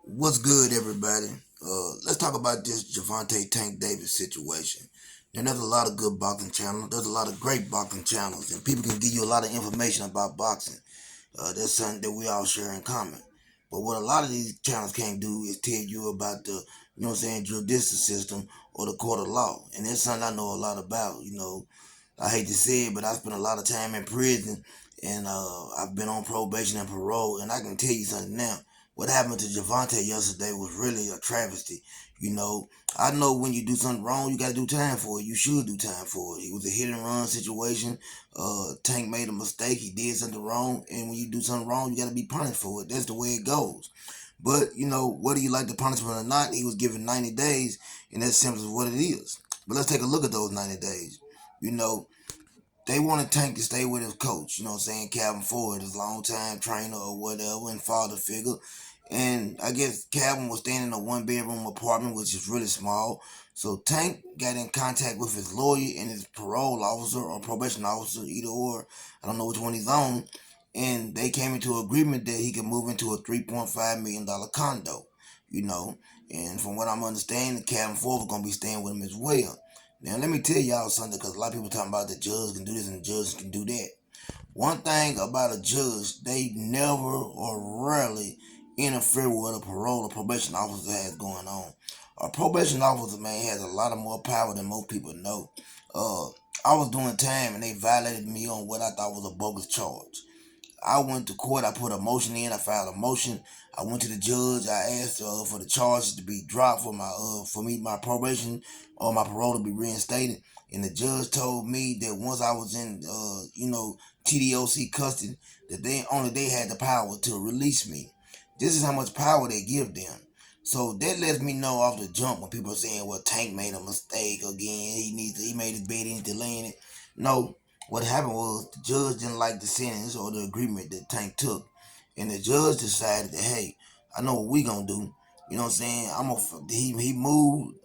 What's good, everybody? Let's talk about this Javante Tank Davis situation. And there's a lot of good boxing channels. There's a lot of great boxing channels, and people can give you a lot of information about boxing. That's something that we all share in common. But what a lot of these channels can't do is tell you about the, judicial system or the court of law. And that's something I know a lot about. I hate to say it, but I spent a lot of time in prison, and I've been on probation and parole. And I can tell you something now. What happened to Javante yesterday was really a travesty. You know, I know when you do something wrong, you got to do time for it. You should do time for it. It was a hit and run situation. Tank made a mistake. He did something wrong, and when you do something wrong, you got to be punished for it. That's the way it goes. But whether you like the punishment or not, he was given 90 days, and that's simply what it is. But let's take a look at those 90 days. You know, they wanted Tank to stay with his coach, Calvin Ford, his longtime trainer or whatever, and father figure. And I guess Calvin was staying in a one bedroom apartment, which is really small. So Tank got in contact with his lawyer and his parole officer or probation officer, either or. I don't know which one he's on. And they came into agreement that he could move into a $3.5 million condo, you know. And from what I'm understanding, Calvin Ford was going to be staying with him as well. Now, let me tell y'all something, because a lot of people talking about the judge can do this and the judge can do that. One thing about a judge, they never or rarely interfere with what a parole or probation officer has going on. A probation officer, man, has a lot of more power than most people know. Uh, I was doing time and they violated me on what I thought was a bogus charge. I went to court. I put a motion in. I filed a motion. I went to the judge. I asked for the charges to be dropped my probation or my parole to be reinstated. And the judge told me that once I was in TDOC custody, that they had the power to release me. This is how much power they give them. So that lets me know off the jump when people are saying, "Well, Tank made a mistake again. He made his bed. He needs to lay in it." No, what happened was the judge didn't like the sentence or the agreement that Tank took, and the judge decided that, hey, I know what we gonna do. You know what I'm saying? He moved.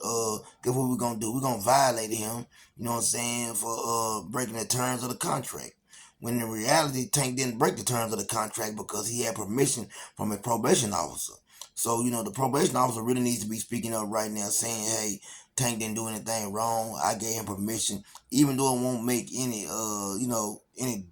Guess what we gonna do? We gonna violate him. You know what I'm saying, for breaking the terms of the contract. When in reality, Tank didn't break the terms of the contract because he had permission from his probation officer. So the probation officer really needs to be speaking up right now, saying, "Hey, Tank didn't do anything wrong. I gave him permission, even though it won't make any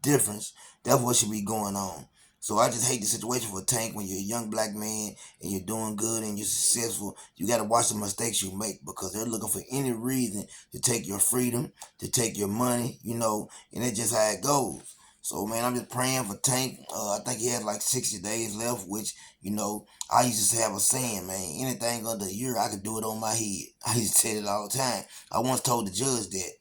difference. That's what should be going on." So I just hate the situation for Tank. When you're a young black man and you're doing good and you're successful, you got to watch the mistakes you make, because they're looking for any reason to take your freedom, to take your money, and that's just how it goes. So man, I'm just praying for Tank. I think he had like 60 days left, which I used to have a saying, man, anything under a year, I could do it on my head. I used to say it all the time. I once told the judge that,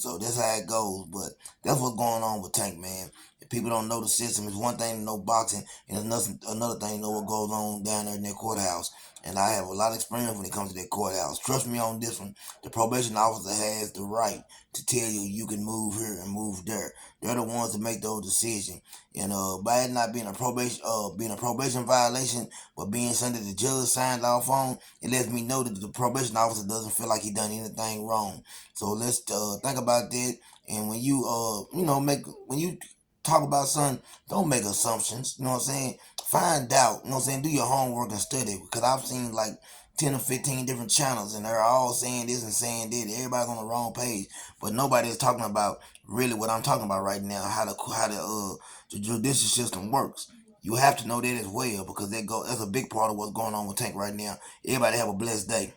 so that's how it goes. But that's what's going on with Tank, man. If people don't know the system, it's one thing to know boxing, and another thing to know what goes on down there in that courthouse. And I have a lot of experience when it comes to that courthouse. Trust me on this one. The probation officer has the right to tell you you can move here and move there. They're the ones that make those decisions. And by it not being a probation violation, but being something that the judge signed off on, it lets me know that the probation officer doesn't feel like he done anything wrong. So let's think about that. And when you when you talk about something, don't make assumptions. You know what I'm saying? Find out. You know what I'm saying? Do your homework and study. Because I've seen like 10 or 15 different channels, and they're all saying this and saying that. Everybody's on the wrong page, but nobody is talking about really what I'm talking about right now. The judicial system works. You have to know that as well, because that's a big part of what's going on with Tank right now. Everybody have a blessed day.